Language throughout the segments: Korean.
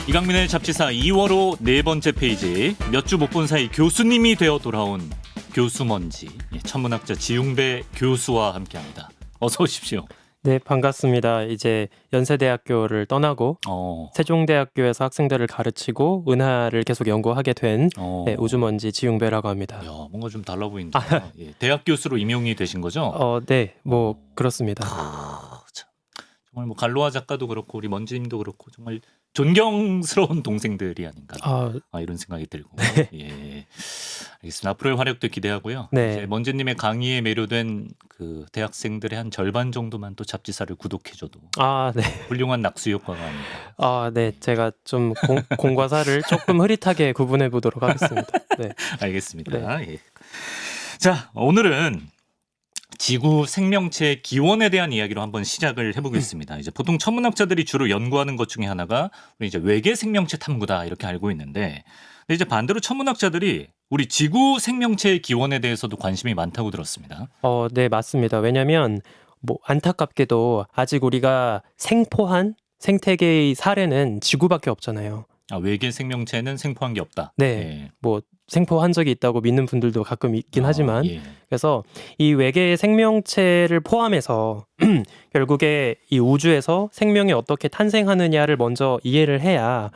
이강민의 잡지사 2월호 네 번째 페이지. 몇 주 못 본 사이 교수님이 되어 돌아온 교수먼지. 천문학자 지웅배 교수와 함께합니다. 어서 오십시오. 네, 반갑습니다. 이제 연세대학교를 떠나고 세종대학교에서 학생들을 가르치고 은하를 계속 연구하게 된 우주먼지 지웅배라고 합니다. 야, 뭔가 좀 달라 보인다. 예, 대학 교수로 임용이 되신 거죠? 네, 뭐 그렇습니다. 정말 뭐 갈로아 작가도 그렇고 우리 먼지님도 그렇고 정말 존경스러운 동생들이 아닌가 이런 생각이 들고. 네. 예, 알겠습니다. 앞으로의 활약도 기대하고요. 네. 이제 먼지님의 강의에 매료된 그 대학생들의 한 절반 정도만 또 잡지사를 구독해줘도 네. 훌륭한 낙수 효과가 아닌가. 네, 제가 좀 공과 사를 조금 흐릿하게 구분해 보도록 하겠습니다. 네. 알겠습니다. 네. 예. 자, 오늘은 지구 생명체 기원에 대한 이야기로 한번 시작을 해보겠습니다. 이제 보통 천문학자들이 주로 연구하는 것 중에 하나가 우리 이제 외계 생명체 탐구다 이렇게 알고 있는데, 근데 이제 반대로 천문학자들이 우리 지구 생명체의 기원에 대해서도 관심이 많다고 들었습니다. 네, 맞습니다. 왜냐하면 뭐 안타깝게도 아직 우리가 생포한 생태계의 사례는 지구밖에 없잖아요. 외계 생명체는 생포한 게 없다. 네, 예. 뭐 생포한 적이 있다고 믿는 분들도 가끔 있긴 하지만 그래서 이 외계 생명체를 포함해서 결국에 이 우주에서 생명이 어떻게 탄생하느냐를 먼저 이해를 해야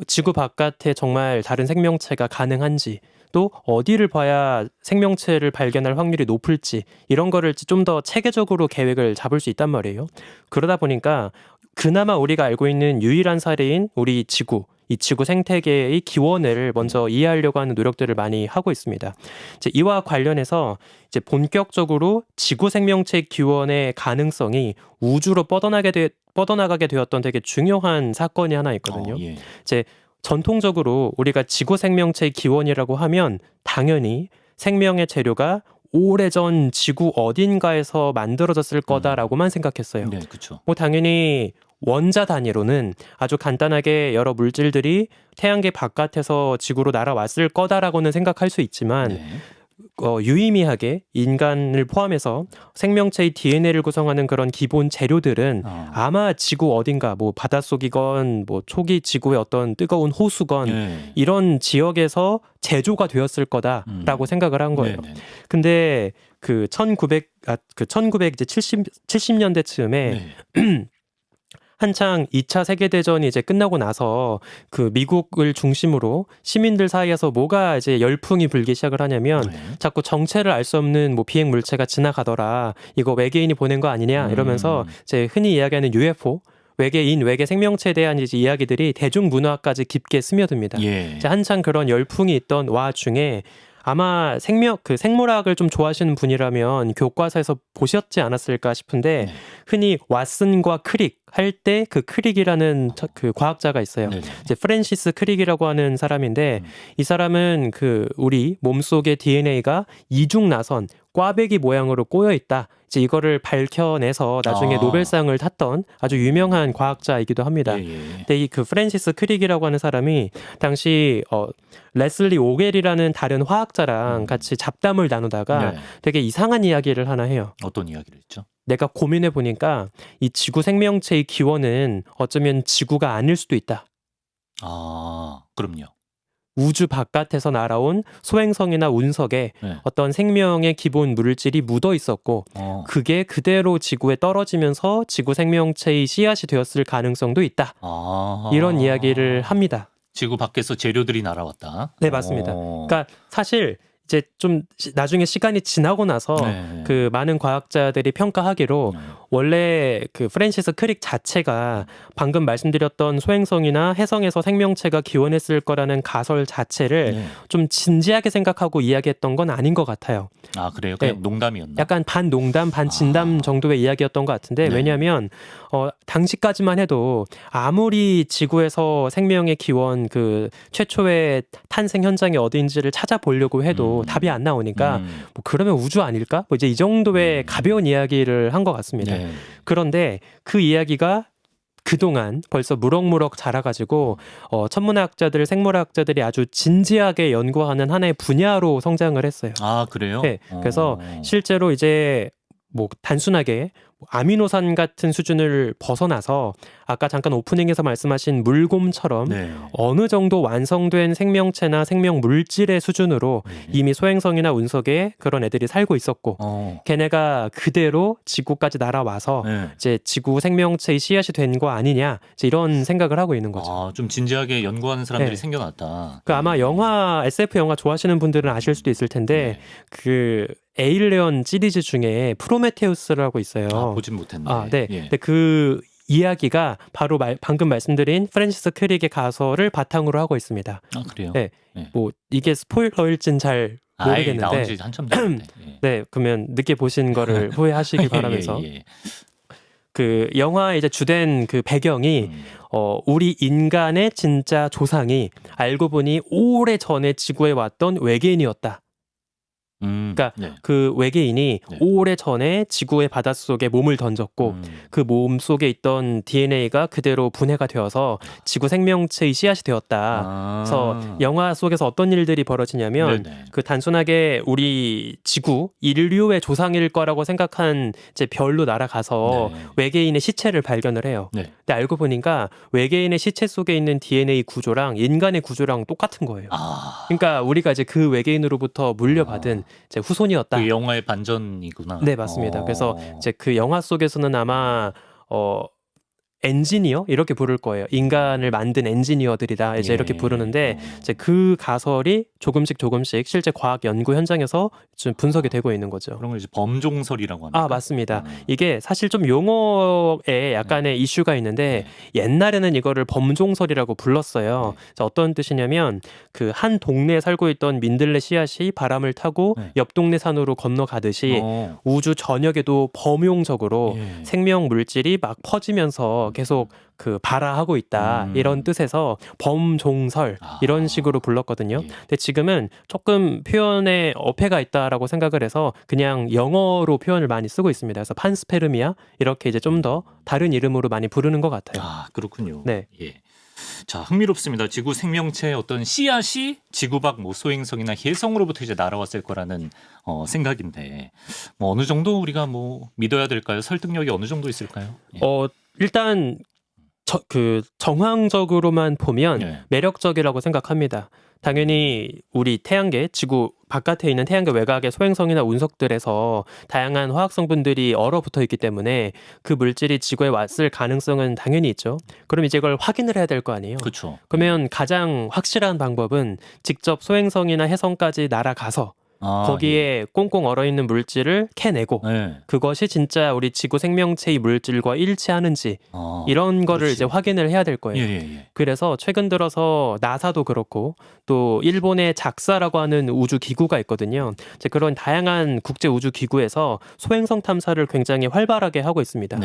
지구 바깥에 정말 다른 생명체가 가능한지, 또 어디를 봐야 생명체를 발견할 확률이 높을지, 이런 거를 좀 더 체계적으로 계획을 잡을 수 있단 말이에요. 그러다 보니까 그나마 우리가 알고 있는 유일한 사례인 우리 지구, 이 지구 생태계의 기원을 먼저 이해하려고 하는 노력들을 많이 하고 있습니다. 이제 이와 관련해서 이제 본격적으로 지구 생명체 기원의 가능성이 우주로 뻗어나가게 되었던 되게 중요한 사건이 하나 있거든요. 이제 전통적으로 우리가 지구 생명체의 기원이라고 하면 당연히 생명의 재료가 오래전 지구 어딘가에서 만들어졌을 거다라고만 생각했어요. 네, 그렇죠. 뭐 당연히 원자 단위로는 아주 간단하게 여러 물질들이 태양계 바깥에서 지구로 날아왔을 거다라고는 생각할 수 있지만 유의미하게 인간을 포함해서 생명체의 DNA를 구성하는 그런 기본 재료들은 아마 지구 어딘가 뭐 바닷속이건 뭐 초기 지구의 어떤 뜨거운 호수건 이런 지역에서 제조가 되었을 거다라고 생각을 한 거예요. 근데 그 1970년대 즈음에 한창 2차 세계대전이 이제 끝나고 나서 그 미국을 중심으로 시민들 사이에서 뭐가 이제 열풍이 불기 시작을 하냐면 자꾸 정체를 알 수 없는 뭐 비행 물체가 지나가더라. 이거 외계인이 보낸 거 아니냐 이러면서 이제 흔히 이야기하는 UFO, 외계인, 외계 생명체에 대한 이제 이야기들이 대중문화까지 깊게 스며듭니다. 이제 한창 그런 열풍이 있던 와중에 아마 생물학을 좀 좋아하시는 분이라면 교과서에서 보셨지 않았을까 싶은데 흔히 왓슨과 크릭 할 때 그 크릭이라는 그 과학자가 있어요. 이제 프랜시스 크릭이라고 하는 사람인데 이 사람은 그 우리 몸속의 DNA가 이중나선 꽈배기 모양으로 꼬여 있다. 이제 이거를 밝혀내서 나중에 노벨상을 탔던 아주 유명한 과학자이기도 합니다. 근데 이 그 프랜시스 크릭이라고 하는 사람이 당시 레슬리 오겔이라는 다른 화학자랑 같이 잡담을 나누다가 되게 이상한 이야기를 하나 해요. 어떤 이야기를 했죠? 내가 고민해 보니까 이 지구 생명체의 기원은 어쩌면 지구가 아닐 수도 있다. 그럼요. 우주 바깥에서 날아온 소행성이나 운석에 어떤 생명의 기본 물질이 묻어 있었고 그게 그대로 지구에 떨어지면서 지구 생명체의 씨앗이 되었을 가능성도 있다. 이런 이야기를 합니다. 지구 밖에서 재료들이 날아왔다. 네, 맞습니다. 그러니까 사실 이제 좀 나중에 시간이 지나고 나서 그 많은 과학자들이 평가하기로 원래 그 프랜시스 크릭 자체가 방금 말씀드렸던 소행성이나 해성에서 생명체가 기원했을 거라는 가설 자체를 좀 진지하게 생각하고 이야기했던 건 아닌 것 같아요. 그래요? 그냥 농담이었나? 약간 반 농담, 반 진담 정도의 이야기였던 것 같은데 왜냐하면 당시까지만 해도 아무리 지구에서 생명의 기원 그 최초의 탄생 현장이 어디인지를 찾아보려고 해도 답이 안 나오니까 뭐 그러면 우주 아닐까? 뭐 이제 이 정도의 가벼운 이야기를 한 것 같습니다. 그런데 그 이야기가 그동안 벌써 무럭무럭 자라가지고 천문학자들, 생물학자들이 아주 진지하게 연구하는 하나의 분야로 성장을 했어요. 그래요? 네, 그래서 실제로 이제 뭐 단순하게 아미노산 같은 수준을 벗어나서 아까 잠깐 오프닝에서 말씀하신 물곰처럼 네. 어느 정도 완성된 생명체나 생명 물질의 수준으로 이미 소행성이나 운석에 그런 애들이 살고 있었고 걔네가 그대로 지구까지 날아와서 네. 이제 지구 생명체의 씨앗이 된 거 아니냐 이제 이런 생각을 하고 있는 거죠. 아, 좀 진지하게 연구하는 사람들이 네. 생겨났다. 그 아마 영화 SF 영화 좋아하시는 분들은 아실 수도 있을 텐데 그 에일리언 시리즈 중에 프로메테우스라고 있어요. 아, 보진 못했네. 네. 예. 근데 그 이야기가 바로 방금 말씀드린 프랜시스 크릭의 가설을 바탕으로 하고 있습니다. 아, 그래요? 네. 네. 뭐 이게 스포일러일진 잘 모르겠는데. 나온 지 한참 됐는데. 예. 네, 그러면 늦게 보신 거를 후회하시길 바라면서 예. 그 영화의 이제 주된 그 배경이 우리 인간의 진짜 조상이 알고 보니 오래 전에 지구에 왔던 외계인이었다. 그러니까 네. 그 외계인이 네. 오래 전에 지구의 바닷속에 몸을 던졌고 그 몸 속에 있던 DNA가 그대로 분해가 되어서 지구 생명체의 씨앗이 되었다. 그래서 영화 속에서 어떤 일들이 벌어지냐면 네네. 그 단순하게 우리 지구 인류의 조상일 거라고 생각한 이제 별로 날아가서 네. 외계인의 시체를 발견을 해요. 네. 근데 알고 보니까 외계인의 시체 속에 있는 DNA 구조랑 인간의 구조랑 똑같은 거예요. 그러니까 우리가 이제 그 외계인으로부터 물려받은 이제 후손이었다. 그 영화의 반전이구나. 네, 맞습니다. 그래서 이제 그 영화 속에서는 아마 엔지니어 이렇게 부를 거예요. 인간을 만든 엔지니어들이다 이제 이렇게 부르는데 이제 그 가설이 조금씩 실제 과학 연구 현장에서 좀 분석이 되고 있는 거죠. 그런 걸 이제 범종설이라고 합니다. 아, 맞습니다. 이게 사실 좀 용어에 약간의 이슈가 있는데 옛날에는 이거를 범종설이라고 불렀어요. 자, 어떤 뜻이냐면 그 한 동네에 살고 있던 민들레 씨앗이 바람을 타고 옆 동네 산으로 건너가듯이 우주 전역에도 범용적으로 생명 물질이 막 퍼지면서 계속 그 발화하고 있다 이런 뜻에서 범종설 이런 식으로 불렀거든요. 근데 지금은 조금 표현에 어폐가 있다라고 생각을 해서 그냥 영어로 표현을 많이 쓰고 있습니다. 그래서 판스페르미아 이렇게 이제 좀 더 다른 이름으로 많이 부르는 것 같아요. 아, 그렇군요. 네. 예. 자, 흥미롭습니다. 지구 생명체의 어떤 씨앗이 지구 밖 뭐 소행성이나 혜성으로부터 이제 날아왔을 거라는 생각인데 뭐 어느 정도 우리가 뭐 믿어야 될까요? 설득력이 어느 정도 있을까요? 예. 일단 그 정황적으로만 보면 매력적이라고 생각합니다. 당연히 우리 태양계, 지구 바깥에 있는 태양계 외곽의 소행성이나 운석들에서 다양한 화학 성분들이 얼어붙어 있기 때문에 그 물질이 지구에 왔을 가능성은 당연히 있죠. 그럼 이제 이걸 확인을 해야 될 거 아니에요. 그렇죠. 그러면 가장 확실한 방법은 직접 소행성이나 해성까지 날아가서 거기에 꽁꽁 얼어있는 물질을 캐내고 그것이 진짜 우리 지구 생명체의 물질과 일치하는지 이런 거를 이제 확인을 해야 될 거예요. 그래서 최근 들어서 나사도 그렇고 또 일본의 작사라고 하는 우주 기구가 있거든요. 이제 그런 다양한 국제 우주 기구에서 소행성 탐사를 굉장히 활발하게 하고 있습니다.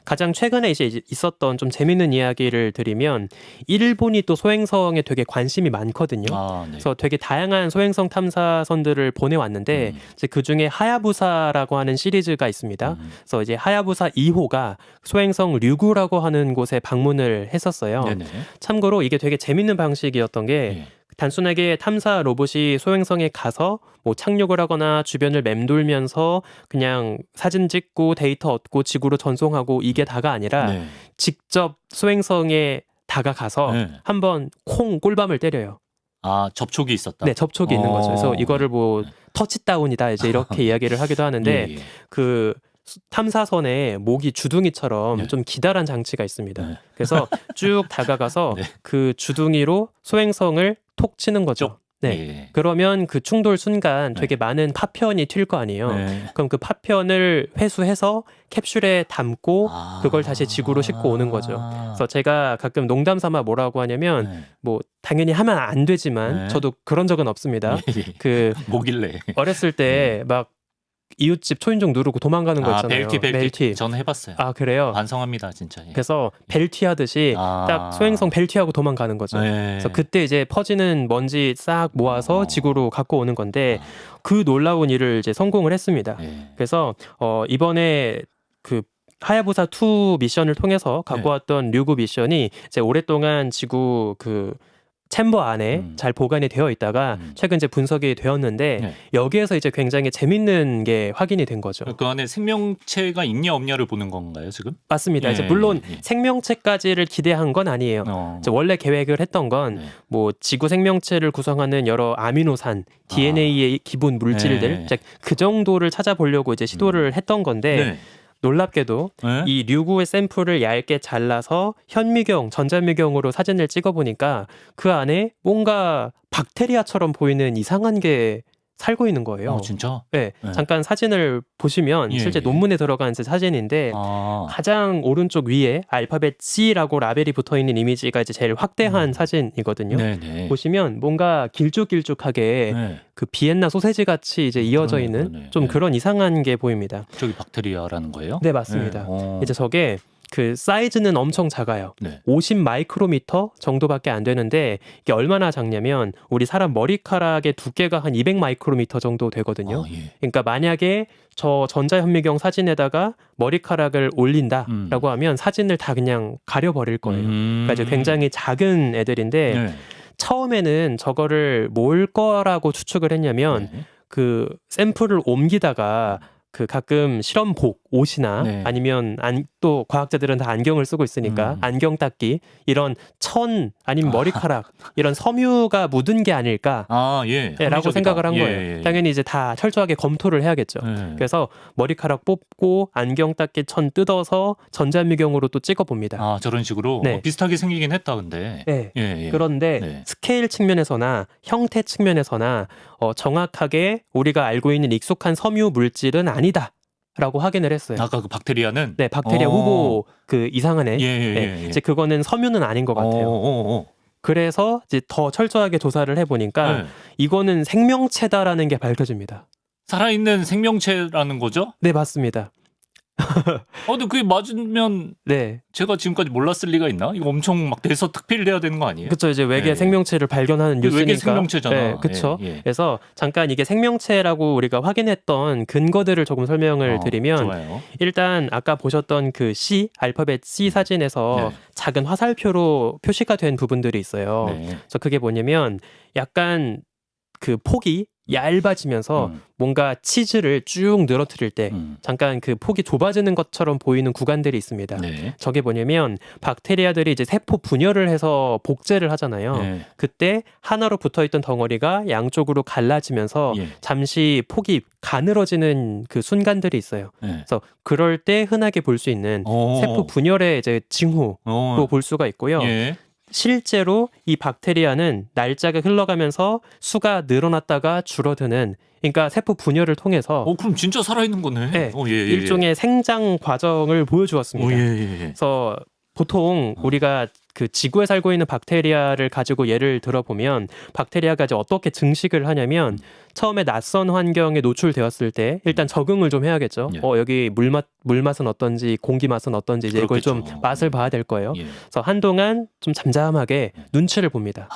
가장 최근에 이제 있었던 좀 재밌는 이야기를 드리면 일본이 또 소행성에 되게 관심이 많거든요. 그래서 되게 다양한 소행성 탐사선들을 보내왔는데 이제 그 중에 하야부사라고 하는 시리즈가 있습니다. 그래서 이제 하야부사 2호가 소행성 류구라고 하는 곳에 방문을 했었어요. 참고로 이게 되게 재밌는 방식이었던 게 단순하게 탐사 로봇이 소행성에 가서 뭐 착륙을 하거나 주변을 맴돌면서 그냥 사진 찍고 데이터 얻고 지구로 전송하고 이게 다가 아니라 직접 소행성에 다가가서 한번 콩 꿀밤을 때려요. 아, 접촉이 있었다. 네, 접촉이 있는 거죠. 그래서 이거를 뭐 터치다운이다 이제 이렇게 이야기를 하기도 하는데 그 탐사선에 목이 주둥이처럼 좀 기다란 장치가 있습니다. 그래서 쭉 다가가서 그 주둥이로 소행성을 톡 치는 거죠. 그러면 그 충돌 순간 되게 많은 파편이 튈 거 아니에요. 그럼 그 파편을 회수해서 캡슐에 담고 그걸 다시 지구로 싣고 오는 거죠. 그래서 제가 가끔 농담 삼아 뭐라고 하냐면 뭐 당연히 하면 안 되지만 저도 그런 적은 없습니다. 그 뭐길래 어렸을 때 막 이웃집 초인종 누르고 도망가는 거 있잖아요. 벨티. 저는 해봤어요. 아, 그래요? 반성합니다, 진짜. 그래서 벨티 하듯이 딱 소행성 벨티하고 도망가는 거죠. 그래서 그때 이제 퍼지는 먼지 싹 모아서 지구로 갖고 오는 건데 그 놀라운 일을 이제 성공을 했습니다. 그래서 이번에 그 하야부사 2 미션을 통해서 갖고 왔던 류구 미션이 이제 오랫동안 지구 그 챔버 안에 잘 보관이 되어 있다가 최근 이제 분석이 되었는데 네. 여기에서 이제 굉장히 재밌는 게 확인이 된 거죠. 그 안에 생명체가 있냐 없냐를 보는 건가요, 지금? 맞습니다. 예, 이제 물론 예. 생명체까지를 기대한 건 아니에요. 이제 원래 계획을 했던 건 네. 뭐 지구 생명체를 구성하는 여러 아미노산, DNA의 기본 물질들, 네. 이제 그 정도를 찾아보려고 이제 시도를 했던 건데 네. 놀랍게도 네? 이 류구의 샘플을 얇게 잘라서 현미경, 전자미경으로 사진을 찍어보니까 그 안에 뭔가 박테리아처럼 보이는 이상한 게 살고 있는 거예요. 진짜? 네, 네. 잠깐 사진을 보시면 예, 실제 예. 논문에 들어간 사진인데 가장 오른쪽 위에 알파벳 C라고 라벨이 붙어있는 이미지가 이제 제일 확대한 사진이거든요. 네네. 보시면 뭔가 길쭉길쭉하게 네. 그 비엔나 소세지 같이 이제 이어져 그러네, 있는 그러네. 좀 네. 그런 이상한 게 보입니다. 저기 박테리아라는 거예요? 네, 맞습니다. 네. 이제 저게 그 사이즈는 엄청 작아요. 네. 50 마이크로미터 정도밖에 안 되는데 이게 얼마나 작냐면 우리 사람 머리카락의 두께가 한 200 마이크로미터 정도 되거든요. 예. 그러니까 만약에 저 전자현미경 사진에다가 머리카락을 올린다라고 하면 사진을 다 그냥 가려버릴 거예요. 그러니까 이제 굉장히 작은 애들인데 네. 처음에는 저거를 뭘 거라고 추측을 했냐면 네. 그 샘플을 옮기다가 그 가끔 실험복 옷이나 네. 아니면 또 과학자들은 다 안경을 쓰고 있으니까 안경 닦기 이런 천 아니면 머리카락 이런 섬유가 묻은 게 아닐까 예. 라고 합리적이다. 생각을 한 예, 거예요. 예. 당연히 이제 다 철저하게 검토를 해야겠죠. 네. 그래서 머리카락 뽑고 안경 닦기 천 뜯어서 전자미경으로 또 찍어봅니다. 저런 식으로 네. 비슷하게 생기긴 했다 근데. 네. 예. 그런데 네. 스케일 측면에서나 형태 측면에서나 정확하게 우리가 알고 있는 익숙한 섬유 물질은 아니다라고 확인을 했어요. 아까 그 박테리아는 네, 박테리아 후보 그 이상한 애. 예. 이제 그거는 섬유는 아닌 것 같아요. 그래서 이제 더 철저하게 조사를 해보니까 네. 이거는 생명체다라는 게 밝혀집니다. 살아있는 생명체라는 거죠? 네, 맞습니다. 근데 그게 맞으면 네, 제가 지금까지 몰랐을 리가 있나? 이거 엄청 막 대서특필돼야 되는 거 아니에요? 그렇죠. 이제 외계 예. 생명체를 발견하는 뉴스니까. 외계 생명체잖아. 네, 그렇죠. 예. 그래서 잠깐 이게 생명체라고 우리가 확인했던 근거들을 조금 설명을 드리면 좋아요. 일단 아까 보셨던 그 C 알파벳 C 사진에서 네. 작은 화살표로 표시가 된 부분들이 있어요. 네. 그래서 그게 뭐냐면 약간 그 폭이 얇아지면서 뭔가 치즈를 쭉 늘어뜨릴 때 잠깐 그 폭이 좁아지는 것처럼 보이는 구간들이 있습니다. 네. 저게 뭐냐면 박테리아들이 이제 세포 분열을 해서 복제를 하잖아요. 네. 그때 하나로 붙어있던 덩어리가 양쪽으로 갈라지면서 예. 잠시 폭이 가늘어지는 그 순간들이 있어요. 네. 그래서 그럴 때 흔하게 볼 수 있는 세포 분열의 이제 징후로 볼 수가 있고요. 예. 실제로 이 박테리아는 날짜가 흘러가면서 수가 늘어났다가 줄어드는, 그러니까 세포 분열을 통해서 그럼 진짜 살아있는 거네. 네, 예. 일종의 생장 과정을 보여주었습니다. 예. 그래서 보통 우리가 그 지구에 살고 있는 박테리아를 가지고 예를 들어보면 박테리아가 이제 어떻게 증식을 하냐면 처음에 낯선 환경에 노출되었을 때 일단 적응을 좀 해야겠죠. 예. 여기 물맛은 어떤지 공기 맛은 어떤지 이제 이걸 좀 그렇겠죠. 맛을 봐야 될 거예요. 예. 그래서 한동안 좀 잠잠하게 눈치를 봅니다.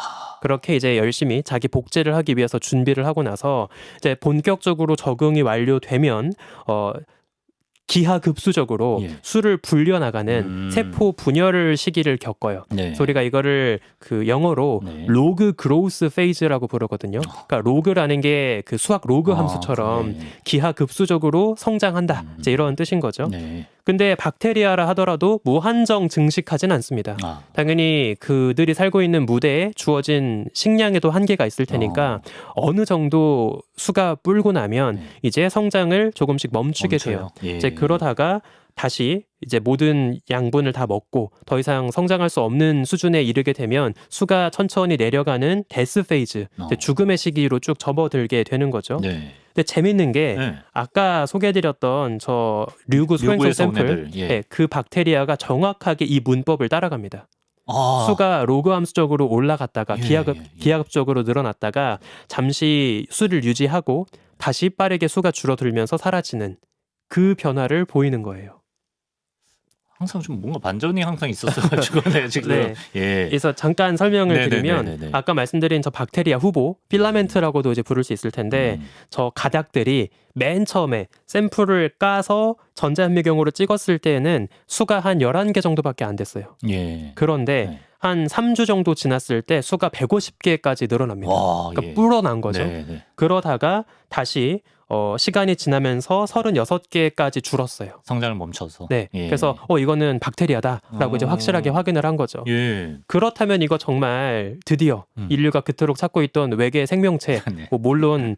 그렇게 이제 열심히 자기 복제를 하기 위해서 준비를 하고 나서 이제 본격적으로 적응이 완료되면 기하급수적으로 예. 수를 불려나가는 세포 분열 시기를 겪어요. 네. 그래서 우리가 이거를 그 영어로 네. 로그 그로우스 페이즈라고 부르거든요. 그러니까 로그라는 게 그 수학 로그 함수처럼 그래. 기하급수적으로 성장한다. 이제 이런 뜻인 거죠. 네. 근데 박테리아라 하더라도 무한정 증식하진 않습니다. 당연히 그들이 살고 있는 무대에 주어진 식량에도 한계가 있을 테니까 어느 정도 수가 불고 나면 이제 성장을 조금씩 멈추게 돼요. 예. 이제 그러다가 다시 이제 모든 양분을 다 먹고 더 이상 성장할 수 없는 수준에 이르게 되면 수가 천천히 내려가는 데스 페이즈, 이제 죽음의 시기로 쭉 접어들게 되는 거죠. 네. 근데 재밌는 게 네. 아까 소개해드렸던 저 류구 소행성 류구에서 온 샘플, 애들, 예. 네, 그 박테리아가 정확하게 이 문법을 따라갑니다. 수가 로그 함수적으로 올라갔다가 예. 기하급적으로 늘어났다가 잠시 수를 유지하고 다시 빠르게 수가 줄어들면서 사라지는 그 변화를 보이는 거예요. 항상 좀 뭔가 반전이 항상 있었어가지고 네, 지금 네. 예. 그래서 잠깐 설명을 네네네네네. 드리면 아까 말씀드린 저 박테리아 후보 필라멘트라고도 이제 부를 수 있을 텐데 저 가닥들이 맨 처음에 샘플을 까서 전자현미경으로 찍었을 때에는 수가 한 11개 정도밖에 안 됐어요. 예. 그런데 네. 한 3주 정도 지났을 때 수가 150개까지 늘어납니다. 와, 그러니까 예. 불어난 거죠. 네, 네. 그러다가 다시 시간이 지나면서 36개까지 줄었어요. 성장을 멈춰서. 네. 예. 그래서 이거는 박테리아다라고 이제 확실하게 확인을 한 거죠. 예. 그렇다면 이거 정말 드디어 인류가 그토록 찾고 있던 외계 생명체, 네. 뭐 물론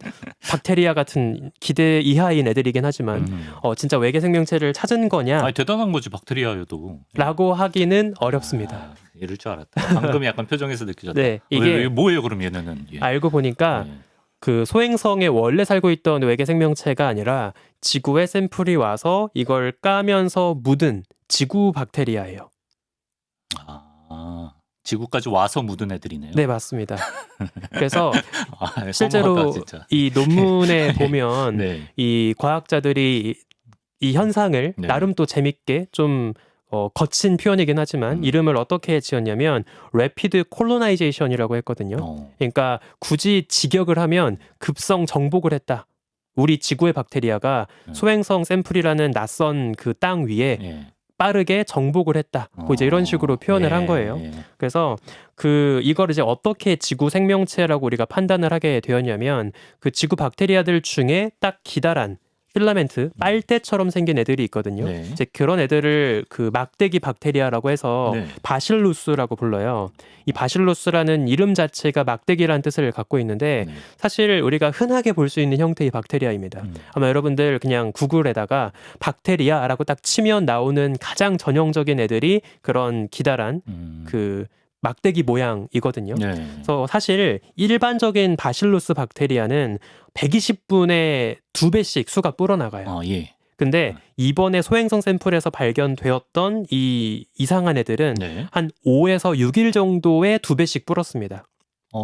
박테리아 같은 기대 이하인 애들이긴 하지만 진짜 외계 생명체를 찾은 거냐? 아니, 대단한 거지 박테리아여도. 라고 하기는 어렵습니다. 아, 이럴 줄 알았다. 방금 약간 표정에서 느껴졌다. 네, 이게 뭐예요 그럼 얘네는? 예. 알고 보니까 예. 그 소행성에 원래 살고 있던 외계 생명체가 아니라 지구에 샘플이 와서 이걸 까면서 묻은 지구 박테리아예요. 아, 지구까지 와서 묻은 애들이네요. 네, 맞습니다. 그래서 아, 실제로 성공하다, 진짜. 이 논문에 보면 네. 이 과학자들이 이 현상을 네. 나름 또 재밌게 좀 거친 표현이긴 하지만 이름을 어떻게 지었냐면 레피드 콜로나이제이션이라고 했거든요. 그러니까 굳이 직역을 하면 급성 정복을 했다. 우리 지구의 박테리아가 소행성 샘플이라는 낯선 그 땅 위에 예. 빠르게 정복을 했다. 뭐 이제 이런 식으로 표현을 한 거예요. 예. 그래서 이걸 이제 어떻게 지구 생명체라고 우리가 판단을 하게 되었냐면 그 지구 박테리아들 중에 딱 기다란 필라멘트 빨대처럼 생긴 애들이 있거든요. 네. 이제 그런 애들을 그 막대기 박테리아라고 해서 네. 바실루스라고 불러요. 이 바실루스라는 이름 자체가 막대기라는 뜻을 갖고 있는데 네. 사실 우리가 흔하게 볼 수 있는 형태의 박테리아입니다. 아마 여러분들 그냥 구글에다가 박테리아라고 딱 치면 나오는 가장 전형적인 애들이 그런 기다란 그 막대기 모양이거든요. 네. 그래서 사실 일반적인 바실루스 박테리아는 120분의 2배씩 수가 불어나가요. 아, 예. 근데 이번에 소행성 샘플에서 발견되었던 이 이상한 애들은 네. 한 5에서 6일 정도의 2배씩 불었습니다.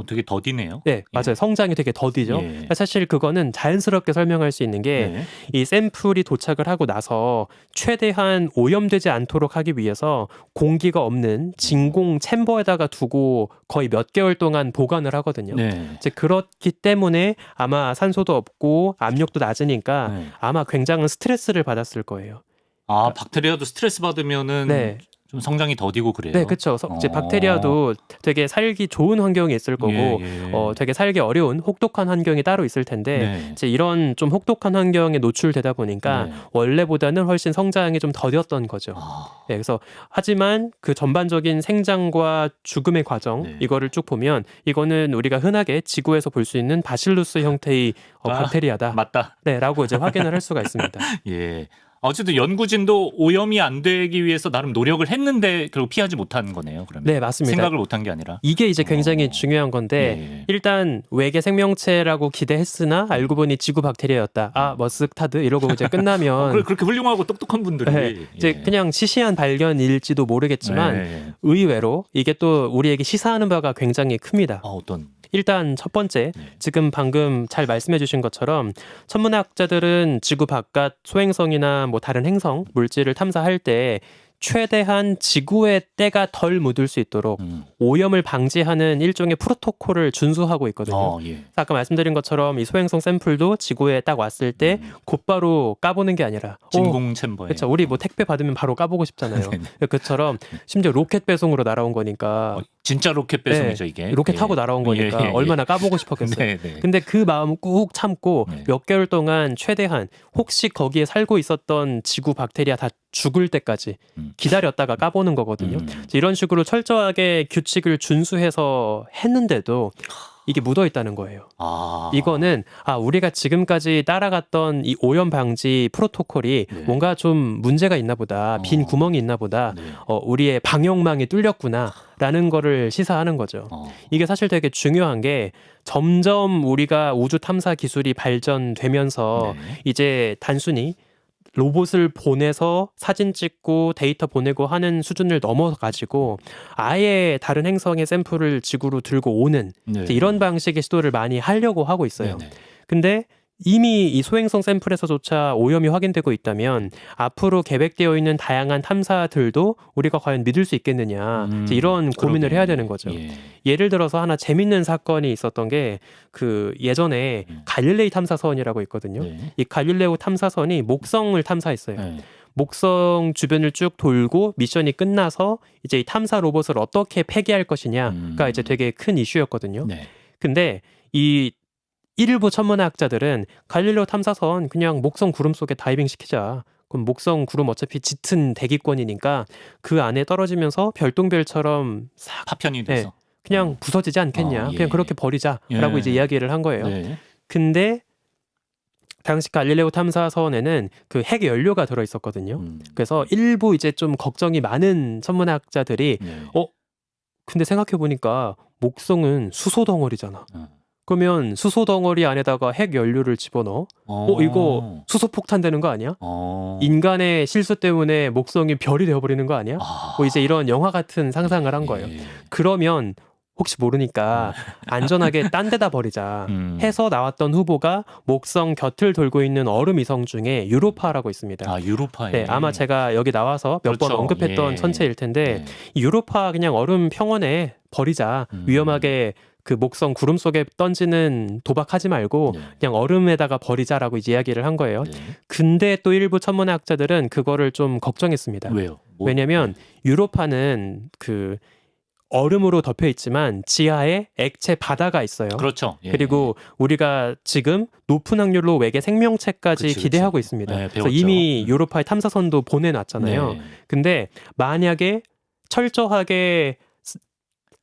되게 더디네요. 네, 맞아요. 성장이 되게 더디죠. 예. 사실 그거는 자연스럽게 설명할 수 있는 게 이 네. 샘플이 도착을 하고 나서 최대한 오염되지 않도록 하기 위해서 공기가 없는 진공 챔버에다가 두고 거의 몇 개월 동안 보관을 하거든요. 네. 이제 그렇기 때문에 아마 산소도 없고 압력도 낮으니까 네. 아마 굉장한 스트레스를 받았을 거예요. 아, 박테리아도 스트레스 받으면은 네. 좀 성장이 더디고 그래요. 네, 그렇죠. 이제 박테리아도 되게 살기 좋은 환경이 있을 거고, 예. 되게 살기 어려운 혹독한 환경이 따로 있을 텐데, 네. 이제 이런 좀 혹독한 환경에 노출되다 보니까 네. 원래보다는 훨씬 성장이 좀 더뎠던 거죠. 아, 네, 그래서 하지만 그 전반적인 생장과 죽음의 과정 네. 이거를 쭉 보면 이거는 우리가 흔하게 지구에서 볼 수 있는 바실루스 형태의 박테리아다. 맞다. 네,라고 이제 확인을 할 수가 있습니다. 예. 어쨌든 연구진도 오염이 안 되기 위해서 나름 노력을 했는데 결국 피하지 못한 거네요. 그러면. 네, 맞습니다. 생각을 못한 게 아니라. 이게 이제 굉장히 중요한 건데 예. 일단 외계 생명체라고 기대했으나 알고 보니 지구 박테리아였다. 아, 머쓱타드 이러고 이제 끝나면 그렇게 훌륭하고 똑똑한 분들이 네, 이제 예. 그냥 시시한 발견일지도 모르겠지만 예. 의외로 이게 또 우리에게 시사하는 바가 굉장히 큽니다. 어떤 일단 첫 번째, 네. 지금 방금 잘 말씀해 주신 것처럼 천문학자들은 지구 바깥 소행성이나 뭐 다른 행성, 물질을 탐사할 때 최대한 지구의 때가 덜 묻을 수 있도록 오염을 방지하는 일종의 프로토콜을 준수하고 있거든요. 예. 아까 말씀드린 것처럼 이 소행성 샘플도 지구에 딱 왔을 때 곧바로 까보는 게 아니라 진공 챔버에. 그렇죠. 우리 뭐 택배 받으면 바로 까보고 싶잖아요. 네네. 그처럼 심지어 로켓 배송으로 날아온 거니까 진짜 로켓 배송이죠, 이게. 로켓 예. 타고 날아온 거니까 예, 예, 예. 얼마나 까보고 싶었겠어요. 네. 근데 그 마음 꾹 참고 네. 몇 개월 동안 최대한 혹시 거기에 살고 있었던 지구 박테리아 다 죽을 때까지 기다렸다가 까보는 거거든요. 이런 식으로 철저하게 규칙을 준수해서 했는데도 이게 묻어 있다는 거예요. 아. 이거는 우리가 지금까지 따라갔던 이 오염 방지 프로토콜이 네. 뭔가 좀 문제가 있나 보다. 빈 구멍이 있나 보다. 네. 우리의 방역망이 뚫렸구나라는 거를 시사하는 거죠. 이게 사실 되게 중요한 게 점점 우리가 우주 탐사 기술이 발전되면서 네. 이제 단순히 로봇을 보내서 사진 찍고 데이터 보내고 하는 수준을 넘어가지고 아예 다른 행성의 샘플을 지구로 들고 오는 네. 이런 방식의 시도를 많이 하려고 하고 있어요. 네네. 근데 이미 이 소행성 샘플에서조차 오염이 확인되고 있다면 앞으로 계획되어 있는 다양한 탐사들도 우리가 과연 믿을 수 있겠느냐 이제 이런 고민을 그러게. 해야 되는 거죠. 예. 예를 들어서 하나 재밌는 사건이 있었던 게 그 예전에 갈릴레이 탐사선이라고 있거든요. 네. 이 갈릴레오 탐사선이 목성을 탐사했어요. 네. 목성 주변을 쭉 돌고 미션이 끝나서 이제 이 탐사 로봇을 어떻게 폐기할 것이냐가 이제 되게 큰 이슈였거든요. 네. 근데 이 일부 천문학자들은 갈릴레오 탐사선 그냥 목성 구름 속에 다이빙 시키자. 그럼 목성 구름 어차피 짙은 대기권이니까 그 안에 떨어지면서 별똥별처럼 싹 파편이 돼서. 그냥 부서지지 않겠냐. 예. 그냥 그렇게 버리자라고 예. 이제 이야기를 한 거예요. 네. 근데 당시 갈릴레오 탐사선에는 그 핵 연료가 들어 있었거든요. 그래서 일부 이제 좀 걱정이 많은 천문학자들이 네. 근데 생각해 보니까 목성은 수소 덩어리잖아. 그러면 수소 덩어리 안에다가 핵 연료를 집어넣어? 이거 수소 폭탄 되는 거 아니야? 인간의 실수 때문에 목성이 별이 되어버리는 거 아니야? 뭐 이제 이런 영화 같은 상상을 한 거예요. 그러면 혹시 모르니까 안전하게 딴 데다 버리자 해서 나왔던 후보가 목성 곁을 돌고 있는 얼음 위성 중에 유로파라고 있습니다. 아, 유로파에. 네, 아마 제가 여기 나와서 몇 번 그렇죠. 언급했던 예. 천체일 텐데 네. 이 유로파 그냥 얼음 평원에 버리자. 위험하게 그 목성 구름 속에 던지는 도박하지 말고 네. 그냥 얼음에다가 버리자라고 이제 이야기를 한 거예요. 네. 근데 또 일부 천문학자들은 그거를 좀 걱정했습니다. 왜요? 왜냐면 유로파는 그 얼음으로 덮여 있지만 지하에 액체 바다가 있어요. 그렇죠. 예. 그리고 우리가 지금 높은 확률로 외계 생명체까지 그치, 기대하고 그치. 있습니다. 네, 그래서 배웠죠. 이미 유로파의 탐사선도 보내놨잖아요. 네. 근데 만약에 철저하게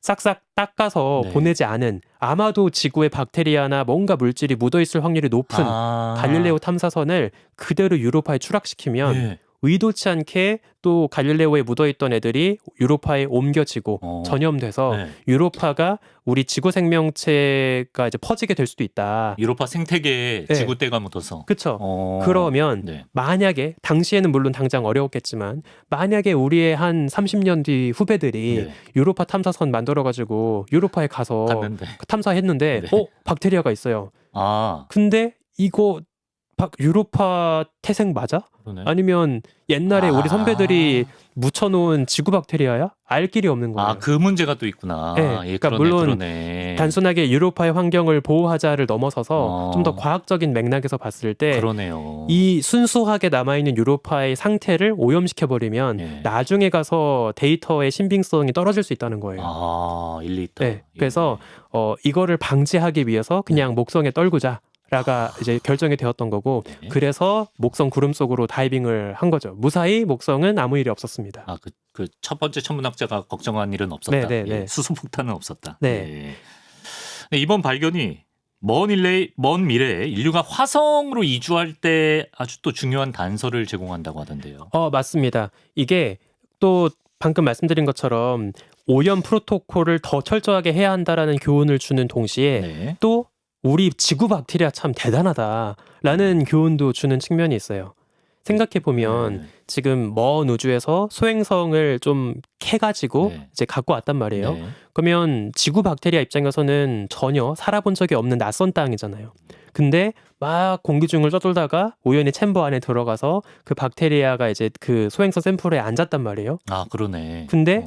싹싹 닦아서 네. 보내지 않은 아마도 지구에 박테리아나 뭔가 물질이 묻어있을 확률이 높은 갈릴레오 탐사선을 그대로 유로파에 추락시키면 네. 의도치 않게 또 갈릴레오에 묻어있던 애들이 유로파에 옮겨지고 전염돼서 네. 유로파가 우리 지구 생명체가 이제 퍼지게 될 수도 있다. 유로파 생태계에 네. 지구때가 묻어서. 그렇죠. 그러면 네. 만약에 당시에는 물론 당장 어려웠겠지만 만약에 우리의 한 30년 뒤 후배들이 네. 유로파 탐사선 만들어가지고 유로파에 가서 갔는데. 탐사했는데 네. 박테리아가 있어요. 아, 근데 이거 유로파 태생 맞아? 그러네. 아니면 옛날에 우리 선배들이 묻혀놓은 지구 박테리아야? 알 길이 없는 거예요. 아, 그 문제가 또 있구나. 네, 예, 그러니까 그러네, 물론 그러네. 단순하게 유로파의 환경을 보호하자를 넘어서서 좀 더 과학적인 맥락에서 봤을 때 그러네요. 이 순수하게 남아있는 유로파의 상태를 오염시켜버리면 예. 나중에 가서 데이터의 신빙성이 떨어질 수 있다는 거예요. 아, 일리 있다. 네, 그래서 이거를 방지하기 위해서 그냥 목성에 떨구자. 라가 이제 결정이 되었던 거고 네. 그래서 목성 구름 속으로 다이빙을 한 거죠. 무사히 목성은 아무 일이 없었습니다. 아, 그 첫 번째 천문학자가 걱정한 일은 없었다. 네, 네, 네. 예, 수소폭탄은 없었다. 네. 예. 네, 이번 발견이 먼 미래에 인류가 화성으로 이주할 때 아주 또 중요한 단서를 제공한다고 하던데요. 맞습니다. 이게 또 방금 말씀드린 것처럼 오염 프로토콜을 더 철저하게 해야 한다라는 교훈을 주는 동시에 네. 또 우리 지구 박테리아 참 대단하다라는 교훈도 주는 측면이 있어요. 생각해 보면 네. 지금 먼 우주에서 소행성을 좀 캐가지고 네. 이제 갖고 왔단 말이에요. 네. 그러면 지구 박테리아 입장에서는 전혀 살아본 적이 없는 낯선 땅이잖아요. 근데 막 공기 중을 떠돌다가 우연히 챔버 안에 들어가서 그 박테리아가 이제 그 소행성 샘플에 앉았단 말이에요. 아, 그러네. 근데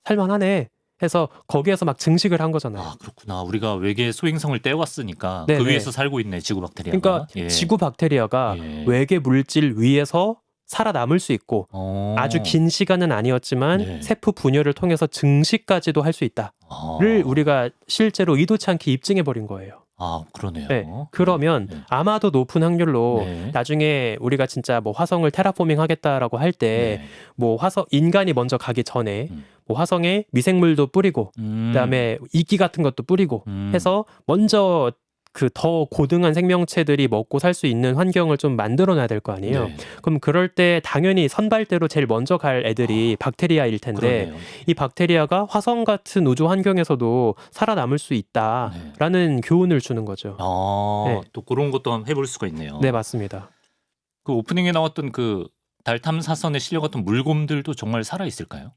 살만하네 해서 거기에서 막 증식을 한 거잖아요. 아, 그렇구나. 우리가 외계 소행성을 떼왔으니까 네네. 그 위에서 살고 있네, 지구 박테리아가. 그러니까 예. 지구 박테리아가 예. 외계 물질 위에서 살아남을 수 있고 아주 긴 시간은 아니었지만 네. 세포 분열을 통해서 증식까지도 할 수 있다를 우리가 실제로 의도치 않게 입증해 버린 거예요. 아, 그러네요. 네. 그러면 네. 아마도 높은 확률로 네. 나중에 우리가 진짜 뭐 화성을 테라포밍 하겠다라고 할 때 네. 뭐 인간이 먼저 가기 전에 음. 뭐 화성에 미생물도 뿌리고 그다음에 이끼 같은 것도 뿌리고 해서 먼저 그 더 고등한 생명체들이 먹고 살 수 있는 환경을 좀 만들어 놔야 될 거 아니에요. 네. 그럼 그럴 때 당연히 선발대로 제일 먼저 갈 애들이 박테리아일 텐데 그러네요. 이 박테리아가 화성 같은 우주 환경에서도 살아남을 수 있다라는 교훈을 주는 거죠. 네. 또 그런 것도 한번 해볼 수가 있네요. 네, 맞습니다. 그 오프닝에 나왔던 그 달 탐사선에 실려갔던 물곰들도 정말 살아 있을까요?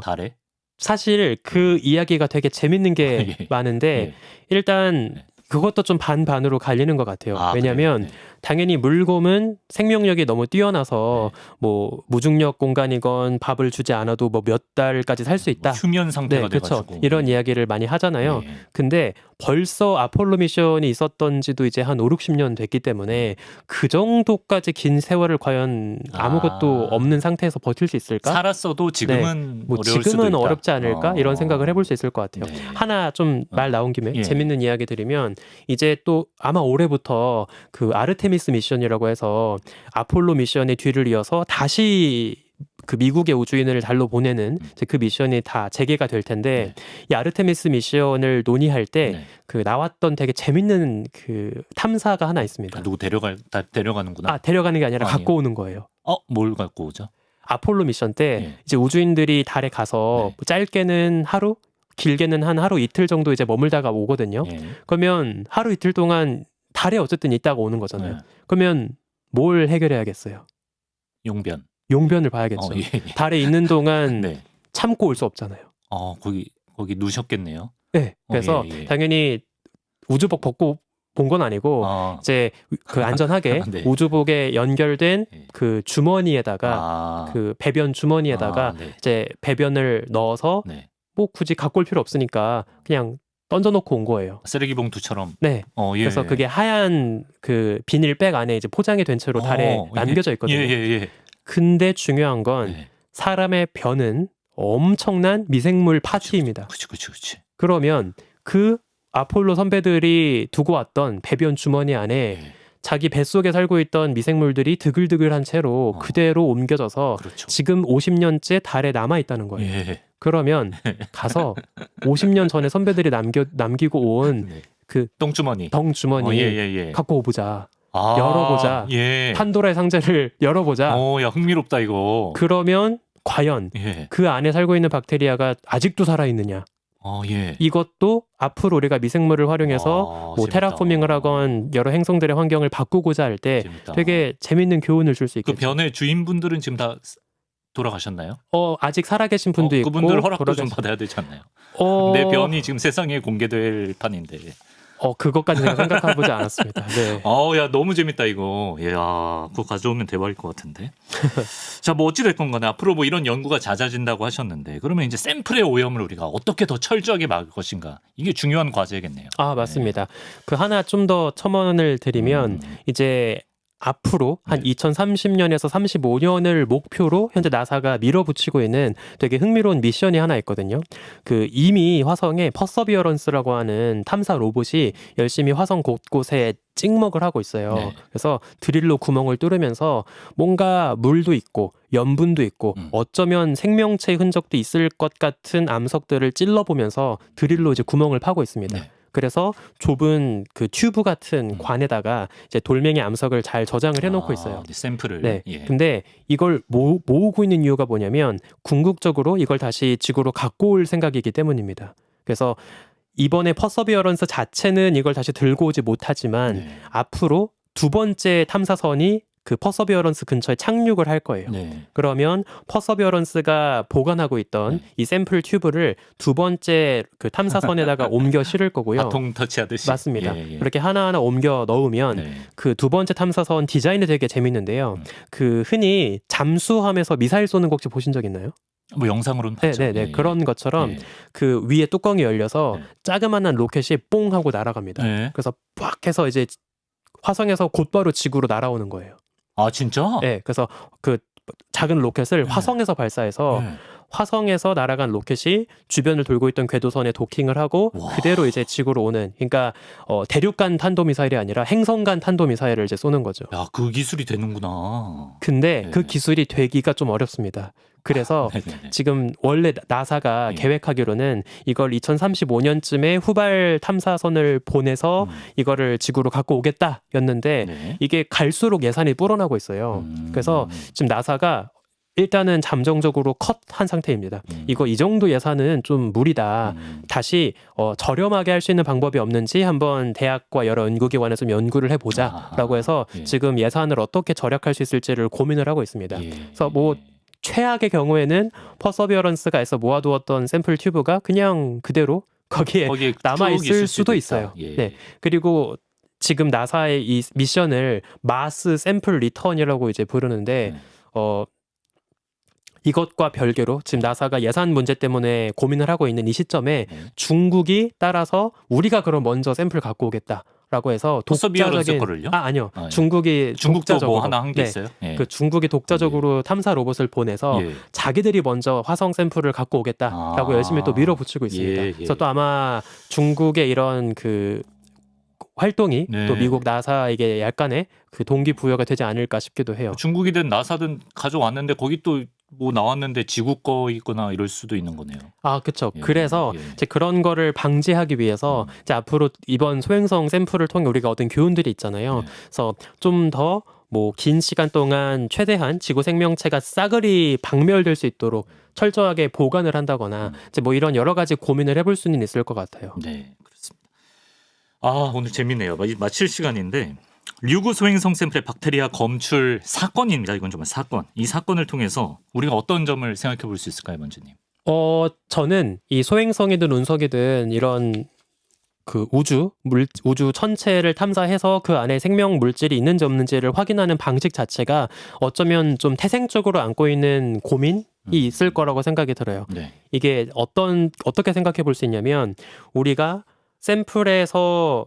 달에? 사실 그 이야기가 되게 재밌는 게 예. 많은데 예. 일단 네. 그것도 좀 반반으로 갈리는 것 같아요. 왜냐하면 그래요? 네. 당연히 물곰은 생명력이 너무 뛰어나서 네. 뭐 무중력 공간이건 밥을 주지 않아도 뭐 몇 달까지 살 수 있다. 휴면 상태가 네, 그렇죠. 돼가지고 이런 이야기를 많이 하잖아요. 네. 근데 벌써 아폴로 미션이 있었던 지도 이제 한 5, 60년 됐기 때문에 그 정도까지 긴 세월을 과연 아무것도 아. 없는 상태에서 버틸 수 있을까? 살았어도 지금은 뭐 어려울 수도 지금은 있다. 어렵지 않을까? 이런 생각을 해볼 수 있을 것 같아요. 네. 하나 좀 말 나온 김에 예. 재밌는 이야기 드리면 이제 또 아마 올해부터 그 아르테미스 미션이라고 해서 아폴로 미션의 뒤를 이어서 다시 그 미국의 우주인을 달로 보내는 이제 그 미션이 다 재개가 될 텐데 이 아르테미스 미션을 논의할 때 네. 그 나왔던 되게 재밌는 그 탐사가 하나 있습니다. 누구 데려가는구나. 아, 데려가는 게 아니라 아니요. 갖고 오는 거예요. 뭘 갖고 오죠? 아폴로 미션 때 예. 이제 우주인들이 달에 가서 네. 짧게는 하루, 길게는 한 하루 이틀 정도 이제 머물다가 오거든요. 예. 그러면 하루 이틀 동안 달에 어쨌든 있다가 오는 거잖아요. 네. 그러면 뭘 해결해야겠어요? 용변. 용변을 봐야겠죠. 예, 예. 달에 있는 동안 네. 참고 올 수 없잖아요. 거기 누셨겠네요. 네. 그래서 예, 예. 당연히 우주복 벗고 본 건 아니고 이제 그 안전하게 네. 우주복에 연결된 예. 그 주머니에다가 그 배변 주머니에다가 네. 이제 배변을 넣어서 네. 뭐 굳이 갖고 올 필요 없으니까 그냥 던져놓고 온 거예요. 쓰레기 봉투처럼. 네. 예. 그래서 그게 하얀 그 비닐백 안에 이제 포장이 된 채로 달에 예. 남겨져 있거든요. 예. 근데 중요한 건 네. 사람의 변은 엄청난 미생물 파티입니다. 그치. 그러면 그 아폴로 선배들이 두고 왔던 배변 주머니 안에 예. 자기 뱃속에 살고 있던 미생물들이 드글드글한 채로 그대로 옮겨져서 그렇죠. 지금 50년째 달에 남아 있다는 거예요. 예. 그러면 가서 50년 전에 선배들이 남기고 온 네. 그 똥주머니. 덩주머니 예. 갖고 오보자. 아, 열어보자. 예. 판도라의 상자를 열어보자. 야, 흥미롭다 이거. 그러면 과연 예. 그 안에 살고 있는 박테리아가 아직도 살아있느냐. 예. 이것도 앞으로 우리가 미생물을 활용해서 뭐 재밌다. 테라포밍을 하건 여러 행성들의 환경을 바꾸고자 할 때 재밌다. 되게 재밌는 교훈을 줄 수 그 있겠죠. 변의 주인분들은 지금 다 돌아가셨나요? 아직 살아계신 분도 있고 그분들 허락도 좀 돌아가신- 받아야 되지 않나요? 어, 내 변이 지금 세상에 공개될 판인데. 그것까지 내가 생각해보지 않았습니다. 네. 야, 너무 재밌다 이거. 야, 그거 가져오면 대박일 것 같은데. 자, 뭐 어찌 됐건 간에 앞으로 뭐 이런 연구가 잦아진다고 하셨는데, 그러면 이제 샘플의 오염을 우리가 어떻게 더 철저하게 막을 것인가? 이게 중요한 과제겠네요. 아, 맞습니다. 그 하나 좀 더 첨언을 드리면 이제 앞으로 한 네. 2030년에서 35년을 목표로 현재 나사가 밀어붙이고 있는 되게 흥미로운 미션이 하나 있거든요. 그 이미 화성에 퍼서비어런스라고 하는 탐사 로봇이 열심히 화성 곳곳에 찍먹을 하고 있어요. 네. 그래서 드릴로 구멍을 뚫으면서 뭔가 물도 있고 염분도 있고 어쩌면 생명체의 흔적도 있을 것 같은 암석들을 찔러보면서 드릴로 이제 구멍을 파고 있습니다. 네. 그래서 좁은 그 튜브 같은 관에다가 이제 돌멩이 암석을 잘 저장을 해놓고 있어요. 샘플을. 네. 예. 근데 이걸 모으고 있는 이유가 뭐냐면 궁극적으로 이걸 다시 지구로 갖고 올 생각이기 때문입니다. 그래서 이번에 퍼서비어런스 자체는 이걸 다시 들고 오지 못하지만 네. 앞으로 두 번째 탐사선이 그 퍼서비어런스 근처에 착륙을 할 거예요. 네. 그러면 퍼서비어런스가 보관하고 있던 이 샘플 튜브를 두 번째 그 탐사선에다가 옮겨 실을 거고요. 바통 터치하듯이. 맞습니다. 예. 그렇게 하나하나 옮겨 넣으면 네. 그 두 번째 탐사선 디자인이 되게 재밌는데요. 그 흔히 잠수함에서 미사일 쏘는 거 혹시 보신 적 있나요? 뭐 영상으로는 봤죠. 네네네. 예. 그런 것처럼 예. 그 위에 뚜껑이 열려서 네. 자그마한 로켓이 뽕 하고 날아갑니다. 네. 그래서 빡 해서 이제 화성에서 곧바로 지구로 날아오는 거예요. 아, 진짜? 네, 그래서 그 작은 로켓을 화성에서 발사해서 네. 화성에서 날아간 로켓이 주변을 돌고 있던 궤도선에 도킹을 하고 와. 그대로 이제 지구로 오는, 그러니까 대륙간 탄도미사일이 아니라 행성간 탄도미사일을 이제 쏘는 거죠. 야, 그 기술이 되는구나. 근데 네. 그 기술이 되기가 좀 어렵습니다. 그래서 네네네. 지금 원래 나사가 예. 계획하기로는 이걸 2035년쯤에 후발 탐사선을 보내서 이거를 지구로 갖고 오겠다였는데 네. 이게 갈수록 예산이 불어나고 있어요. 그래서 지금 나사가 일단은 잠정적으로 컷한 상태입니다. 이거 이 정도 예산은 좀 무리다. 다시 저렴하게 할 수 있는 방법이 없는지 한번 대학과 여러 연구기관에서 좀 연구를 해보자라고 해서 예. 지금 예산을 어떻게 절약할 수 있을지를 고민을 하고 있습니다. 예. 그래서 뭐 최악의 경우에는 퍼서비어런스가 해서 모아두었던 샘플 튜브가 그냥 그대로 거기에 거기에 남아 쭉 있을 수도 있다. 있어요. 예. 네. 그리고 지금 나사의 이 미션을 마스 샘플 리턴이라고 이제 부르는데 이것과 별개로 지금 나사가 예산 문제 때문에 고민을 하고 있는 이 시점에 중국이 따라서 우리가 그럼 먼저 샘플 갖고 오겠다라고 해서 독자적인 아니요. 중국이 중국도 독자적으로 뭐 하나 한 게 있어요? 그 중국이 독자적으로 탐사 로봇을 보내서 자기들이 먼저 화성 샘플을 갖고 오겠다라고 열심히 또 밀어붙이고 있습니다. 그래서 또 아마 중국의 이런 그 활동이 또 미국 나사에게 약간의 그 동기부여가 되지 않을까 싶기도 해요. 중국이든 나사든 가져왔는데 거기 또 뭐 나왔는데 지구 거 있거나 이럴 수도 있는 거네요. 아, 그렇죠. 그래서 이제 그런 거를 방지하기 위해서 이제 앞으로 이번 소행성 샘플을 통해 우리가 얻은 교훈들이 있잖아요. 그래서 좀 더 뭐 긴 시간 동안 최대한 지구 생명체가 싸그리 박멸될 수 있도록 철저하게 보관을 한다거나 이제 뭐 이런 여러 가지 고민을 해볼 수는 있을 것 같아요. 네, 그렇습니다. 아, 오늘 재밌네요. 마칠 시간인데 류구 소행성 샘플의 박테리아 검출 사건입니다. 이건 정말 사건. 이 사건을 통해서 우리가 어떤 점을 생각해 볼 수 있을까요, 먼저님? 저는 이 소행성이든 운석이든 이런 그 우주 천체를 탐사해서 그 안에 생명 물질이 있는지 없는지를 확인하는 방식 자체가 어쩌면 좀 태생적으로 안고 있는 고민이 있을 거라고 생각이 들어요. 이게 어떻게 생각해 볼 수 있냐면 우리가 샘플에서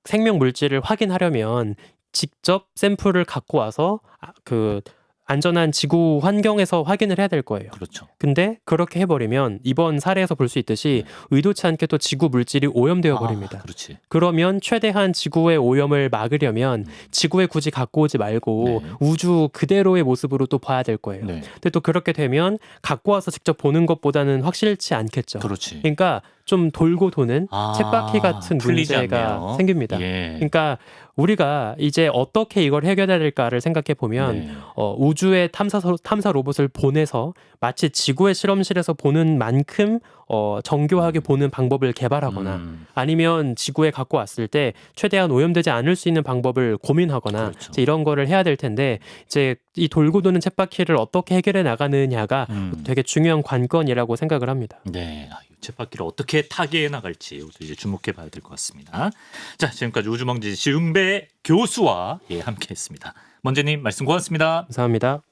생명 물질을 확인하려면 직접 샘플을 갖고 와서 그 안전한 지구 환경에서 확인을 해야 될 거예요. 그렇죠. 근데 그렇게 해버리면 이번 사례에서 볼 수 있듯이 의도치 않게 또 지구 물질이 오염되어 버립니다. 그렇지. 그러면 최대한 지구의 오염을 막으려면 지구에 굳이 갖고 오지 말고 우주 그대로의 모습으로 또 봐야 될 거예요. 근데 또 그렇게 되면 갖고 와서 직접 보는 것보다는 확실치 않겠죠. 그렇지. 그러니까 좀 돌고 도는 쳇바퀴 같은 문제가 않네요. 생깁니다. 그러니까 우리가 이제 어떻게 이걸 해결해야 될까를 생각해 보면 우주에 탐사 로봇을 보내서 마치 지구의 실험실에서 보는 만큼 정교하게 보는 방법을 개발하거나 아니면 지구에 갖고 왔을 때 최대한 오염되지 않을 수 있는 방법을 고민하거나 이제 이런 거를 해야 될 텐데 이제 이 돌고 도는 쳇바퀴를 어떻게 해결해 나가느냐가 되게 중요한 관건이라고 생각을 합니다. 네, 이 쳇바퀴를 어떻게 타개해 나갈지 이제 주목해 봐야 될 것 같습니다. 자, 지금까지 우주먼지 지웅배 교수와 함께했습니다. 먼저님 말씀 고맙습니다. 감사합니다.